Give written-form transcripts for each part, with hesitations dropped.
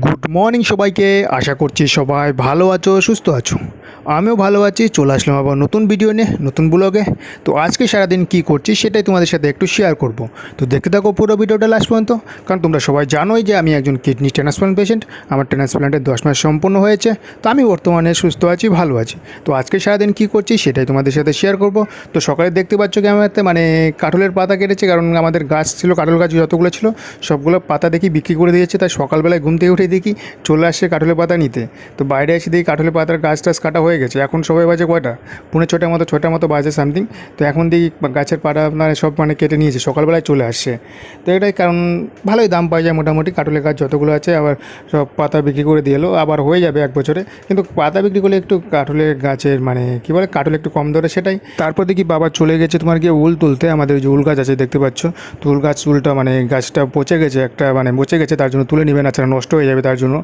Good morning সবাইকে। আশা করছি সবাই ভালো আছো, সুস্থ আছো। আমিও ভালো আছি। চলে আসলাম আবার নতুন ভিডিও নিয়ে, নতুন ব্লগে। তো আজকে সারাদিন কী করছি সেটাই তোমাদের সাথে একটু শেয়ার করব। তো দেখতে থাকো পুরো ভিডিওটা লাস্ট পর্যন্ত, কারণ তোমরা সবাই জানোই যে আমি একজন কিডনি ট্রান্সপ্লান্ট পেশেন্ট। আমার ট্রান্সপ্লান্টের 10 মাস সম্পূর্ণ হয়েছে। তো আমি বর্তমানে সুস্থ আছি, ভালো আছি। তো আজকে সারাদিন কী করছি সেটাই তোমাদের সাথে শেয়ার করব। তো সকালে দেখতে পাচ্ছ কি আমার হাতে মানে কাঁঠালের পাতা কেটেছে, কারণ আমাদের গাছ ছিল, কাঁঠাল গাছ যতগুলো ছিল সবগুলো পাতা দেখি বিক্রি করে দিয়েছে। তাই সকালবেলায় ঘুম থেকে উঠে দেখি চলে আসছে কাঁঠালের পাতা নিতে। তো বাইরে এসে দেখি কাঁঠালের পাতার গাছ টাছ কাটা হয়ে গেছে। এখন সবাই বাজে কয়টা, পৌনে ছটার মতো বাজে সামথিং। তো এখন দেখি গাছের পাতা আপনার সব মানে কেটে নিয়েছে, সকালবেলায় চলে আসছে। তো এটাই কারণ, ভালোই দাম পাওয়া যায় মোটামুটি কাঁঠালের গাছ যতগুলো আছে। আবার সব পাতা বিক্রি করে দিয়ে এলো, আবার হয়ে যাবে 1 বছরে। কিন্তু পাতা বিক্রি করলে একটু কাঁঠালের গাছের মানে কী বলে, কাঁঠাল একটু কম ধরে, সেটাই। তারপর দেখি বাবা চলে গেছে তোমার গিয়ে উল তুলতে। আমাদের যে উল গাছ আছে দেখতে পাচ্ছ, তো উল গাছ উলটা মানে গাছটা পচে গেছে, একটা মানে পচে গেছে, তার জন্য তুলে নেবে না, ছাড়া নষ্ট হয়ে যাবে। তার জন্য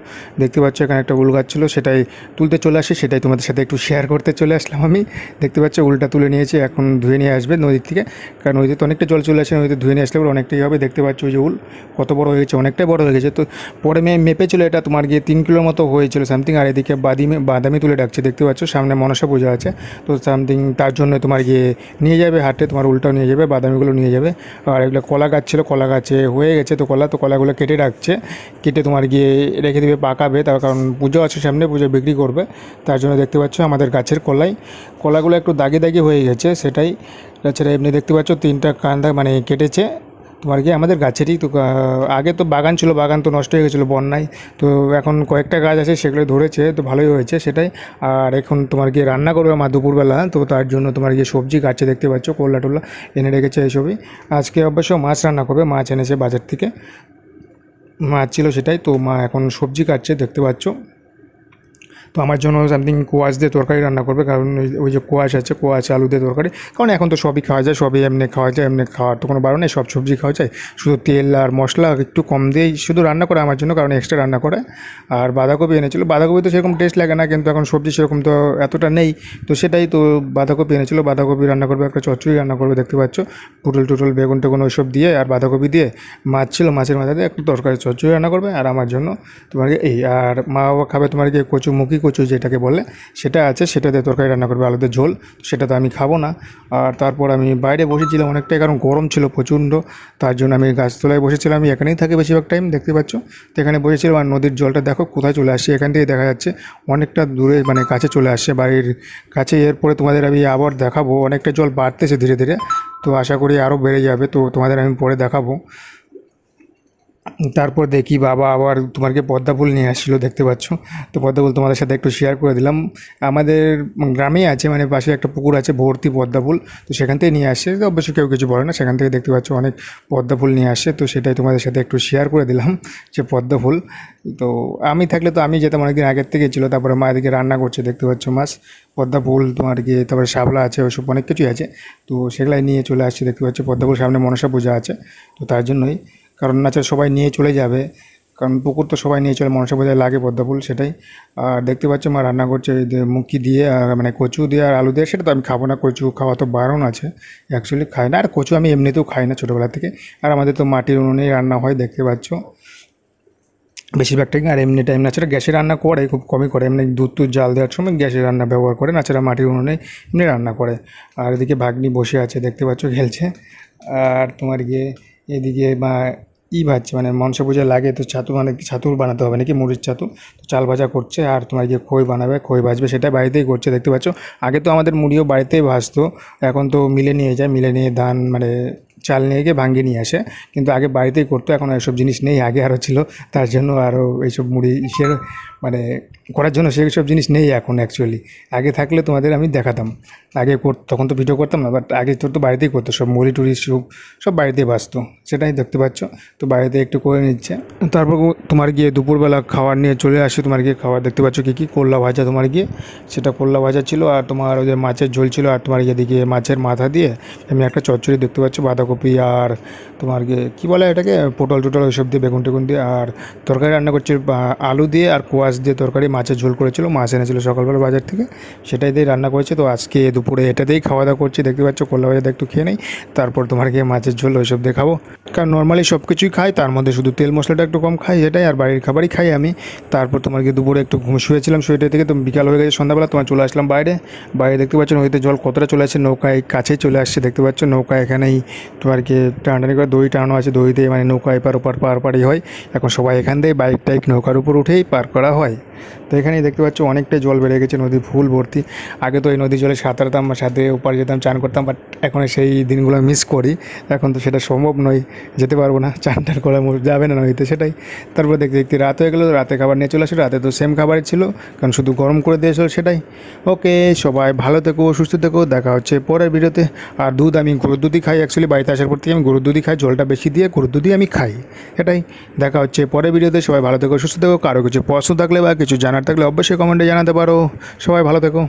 দেখতে পাচ্ছ এখানে একটা উল গাছ ছিল, সেটাই তুলতে চলে আসি। সেটাই তোমাদের সাথে একটু শেয়ার করতে চলে আসলাম আমি। দেখতে পাচ্ছ উলটা তুলে নিয়েছি, এখন ধুয়ে নিয়ে আসবে নদীর থেকে, কারণ নদীতে অনেকটা জল চলে আসে। নদীতে ধুয়ে নিয়ে আসলে অনেকটাই হবে। দেখতে পাচ্ছ ওই যে উল কত বড় হয়ে গেছে, অনেকটাই বড় হয়ে গেছে। তো পরে মেপেছিল, এটা তোমার গিয়ে 3 কিলোর মতো হয়েছিল সামথিং। আর এদিকে বাদামি তুলে ডাকছে, দেখতে পাচ্ছ সামনে মনসা পূজা আছে। তো সামথিং তার জন্য তোমার গিয়ে নিয়ে যাবে হাটে, তোমার উলটাও নিয়ে যাবে, বাদামিগুলো নিয়ে যাবে। আর এগুলো কলা গাছ ছিল, কলা গাছে হয়ে গেছে। তো কলাগুলো কেটে রাখছে, কেটে তোমার গিয়ে রেখে দেবে, পাকাবে। তার কারণ পুজো আছে সামনে, পুজো বিক্রি করবে। তার জন্য দেখতে পাচ্ছ আমাদের গাছের কলাগুলো একটু দাগে দাগে হয়ে গেছে, সেটাই। তাছাড়া এমনি দেখতে পাচ্ছ 3টা কান্দা মানে কেটেছে তোমার গিয়ে আমাদের গাছেরই। তো আগে তো বাগান ছিল, বাগান তো নষ্ট হয়ে গেছিলো বন্যায়। তো এখন কয়েকটা গাছ আছে, সেগুলো ধরেছে, তো ভালোই হয়েছে সেটাই। আর এখন তোমার গিয়ে রান্না করবে মা দুপুরবেলা। তো তার জন্য তোমার গিয়ে সবজি কাটছে, দেখতে পাচ্ছ করলা টল্লা এনে রেখেছে এইসবই। আজকে অবশ্য মাছ রান্না করবে, মাছ এনেছে বাজার থেকে, মাছ ছিল সেটাই। তো মা এখন সবজি কাটছে দেখতে পাচ্ছ। তো আমার জন্য সামথিং কোয়াশ দিয়ে তরকারি রান্না করবে, কারণ ওই যে কোয়াশ আছে, কোয়াশ আলু দিয়ে তরকারি। কারণ এখন তো সবই খাওয়া যায়, সবই এমনি খাওয়া যায়, এমনি খাওয়ার তো কোনো বারণ নেই, সব সবজি খাওয়া যায়। শুধু তেল আর মশলা একটু কম দিয়েই শুধু রান্না করে আমার জন্য, কারণ এক্সট্রা রান্না করে। আর বাঁধাকপি এনেছিল, বাঁধাকপি তো সেরকম টেস্ট লাগে না, কিন্তু এখন সবজি সেরকম তো এতটা নেই। তো সেটাই, তো বাঁধাকপি এনেছিল, বাঁধাকপি রান্না করবে, একটা চচ্চড়ি রান্না করবে দেখতে পাচ্ছ, পটল টুটল বেগুন টেগুন ওইসব দিয়ে, আর বাঁধাকপি দিয়ে। মাছ ছিল, মাছের মাথা দিয়ে একটু তরকারি চচ্চড়ি রান্না করবে। আর আমার জন্য তোমার এই, আর মা বাবা খাবে তোমার গিয়ে কচু যেটাকে বলে, সেটা আছে, সেটা দিয়ে তরকারি রান্না করবে, আলুদের ঝোল। সেটা তো আমি খাবো না। আর তারপর আমি বাইরে বসেছিলাম অনেকটাই, কারণ গরম ছিল প্রচণ্ড। তার জন্য আমি গাছতলায় বসেছিলাম। আমি এখানেই থাকি বেশিরভাগ টাইম, দেখতে পাচ্ছ। তো এখানে বসেছিলাম, আর নদীর জলটা দেখো কোথায় চলে আসছে, এখান থেকে দেখা যাচ্ছে অনেকটা দূরে, মানে কাছে চলে আসছে, বাড়ির কাছে। এরপরে তোমাদের আমি আবার দেখাবো, অনেকটা জল বাড়তেছে ধীরে ধীরে। তো আশা করি আরও বেড়ে যাবে, তো তোমাদের আমি পরে দেখাবো। তারপর দেখি বাবা আবার তোমাকে পদ্মা ফুল নিয়ে আসছিলো, দেখতে পাচ্ছ। তো পদ্মা ফুল তোমাদের সাথে একটু শেয়ার করে দিলাম। আমাদের গ্রামেই আছে, মানে পাশে একটা পুকুর আছে ভর্তি পদ্মা ফুল। তো সেখান থেকে নিয়ে আসে, তো অবশ্যই কেউ কিছু বলে না, সেখান থেকে দেখতে পাচ্ছ অনেক পদ্মা ফুল নিয়ে আসে। তো সেটাই তোমাদের সাথে একটু শেয়ার করে দিলাম, যে পদ্মা ফুল। তো আমি থাকলে তো আমি যেতাম, অনেকদিন আগের থেকে ছিল। তারপরে মা এদিকে রান্না করছে, দেখতে পাচ্ছ মাছ, পদ্মা ফুল তোমার গিয়ে, তারপরে শাপলা আছে, ওইসব অনেক কিছুই আছে। তো সেগুলাই নিয়ে চলে আসছে, দেখতে পাচ্ছ পদ্মা ফুল। সামনে মনসা পূজা আছে, তো তার জন্যই, কারণ নাচে সবাই নিয়ে চলে যাবে, কারণ পুকুর তো সবাই নিয়ে চলে, মনসা পূজায় লাগে পদ্মা ফুল, সেটাই। আর দেখতে পাচ্ছ মা রান্না করছে মুখি দিয়ে, আর মানে কচু দিয়ে আর আলু দিয়ে। সেটা তো আমি খাবো না, কচু খাওয়া তো বারণ আছে, অ্যাকচুয়ালি খাই না। আর কচু আমি এমনিতেও খাই না ছোটোবেলা থেকে। আর আমাদের তো মাটির উনুনেই রান্না হয়, দেখতে পাচ্ছ বেশিরভাগ টাইম। আর এমনি টাইম নাছাড়া গ্যাসে রান্না করে, খুব কমই করে। এমনি দুধ জাল দেওয়ার সময় গ্যাসে রান্না ব্যবহার করে, নাছাড়া মাটির উনুনে এমনি রান্না করে। আর এদিকে ভাগ্নি বসে আছে, দেখতে পাচ্ছ খেলছে। আর তোমার গিয়ে এদিকে মা ভাজছে, মানে মনসা পূজা লাগে তো ছাতু, মানে ছাতু বানাতে হবে নাকি, মুড়ির ছাতু। তো চাল ভাজা করছে, আর তোমার গিয়ে খই বানাবে, খই ভাজবে, সেটা বাড়িতেই করছে, দেখতে পাচ্ছ। আগে তো আমাদের মুড়িও বাড়িতেই ভাজতো, এখন তো মিলে নিয়ে যায়, মিলে নিয়ে ধান মানে চাল নিয়ে গিয়ে ভাঙিয়ে নিয়ে আসে। কিন্তু আগে বাড়িতেই করতো, এখন এসব জিনিস নেই, আগে আরও ছিল। তার জন্য আরও এইসব মুড়ি মানে করার জন্য সেই সব জিনিস নেই এখন অ্যাকচুয়ালি। আগে থাকলে তোমাদের আমি দেখাতাম, আগে তখন তো ভিডিও করতাম না, বাট আগে তো বাড়িতেই করতো, সব মুড়ি টুড়ি সব বাড়িতেই বাঁচতো, সেটাই দেখতে পাচ্ছ। তো বাড়িতে একটু করে নিচ্ছে। তারপর তোমার গিয়ে দুপুরবেলা খাবার নিয়ে চলে আসে, তোমার গিয়ে খাবার দেখতে পাচ্ছ কী করলা ভাজা, তোমার গিয়ে সেটা করলা ভাজা ছিল। আর তোমার ওই যে মাছের ঝোল ছিল, আর তোমার এদিকে মাছের মাথা দিয়ে এমনি একটা চচ্চড়ি, দেখতে পাচ্ছ বাঁধাকপি আর তোমার গিয়ে কী বলে এটাকে, পটল টুটল ওইসব দিয়ে, বেগুন টেগুন দিয়ে। আর তরকারি রান্না করছে আলু দিয়ে আর কোয়াশ মাছ দিয়ে তরকারি, মাছের ঝোল করেছিল, মাছ এনেছিল সকালবেলা বাজার থেকে, সেটাই দিয়ে রান্না করেছে। তো আজকে দুপুরে এটা দিয়েই খাওয়া দাওয়া করছি। দেখতে পাচ্ছ করলা ভাজাটা একটু খেয়ে নেই, তারপর তোমার গিয়ে মাছের ঝোল ওইসব দিয়ে খাবো। কারণ নর্মালি সব কিছুই খাই, তার মধ্যে শুধু তেল মশলাটা একটু কম খাই, এটাই। আর বাড়ির খাবারই খাই আমি। তারপর তোমার গিয়ে দুপুরে একটু শুয়েছিলাম, শুয়েটা থেকে তো বিকাল হয়ে গেছে, সন্ধ্যাবেলা তোমার চলে আসলাম বাইরে। দেখতে পাচ্ছ নদীতে জল কতটা চলে আসছে, নৌকায় কাছেই চলে আসছে। দেখতে পাচ্ছ নৌকা এখানেই তোমার কি টানাটানি করে দড়ি টানানো আছে, দড়িতে মানে নৌকা এপার ওপার পারাপারই হয়। এখন সবাই এখান থেকে বাইক টাইক নৌকার উপর উঠেই পার করা হয়। তো এখানেই দেখতে পাচ্ছ অনেকটাই জল বেড়ে গেছে, নদী ফুল ভর্তি। আগে তো এই নদী জলে সাঁতারতাম, সাথে ওপারে যেতাম, চান করতাম, বাট এখন সেই দিনগুলো মিস করি। এখন তো সেটা সম্ভব নয়, যেতে পারবো না, চান টান করা যাবে না নদীতে, সেটাই। তারপর দেখতে দেখতে রাত হয়ে গেলো, রাতে খাবার নিয়ে চলে আসলো। রাতে তো সেম খাবারই ছিল, কারণ শুধু গরম করে দিয়েছিল, সেটাই। ওকে, সবাই ভালো থেকো, সুস্থ থেকো, দেখা হচ্ছে পরের ভিডিওতে। আর দুধ আমি গরুর দুধই খাই, অ্যাকচুয়ালি বাড়িতে আসার পর থেকে আমি গরুর দুধই খাই, জলটা বেশি দিয়ে গরুর দুধই আমি খাই, এটাই। দেখা হচ্ছে পরের ভিডিওতে। সবাই ভালো থেকো, সুস্থ থেকো। কারো কিছু প্রশ্ন থাকলে বা কিছু জানার থাকলে অবশ্যই কমেন্টে জানাতে পারো। সবাই ভালো থেকো।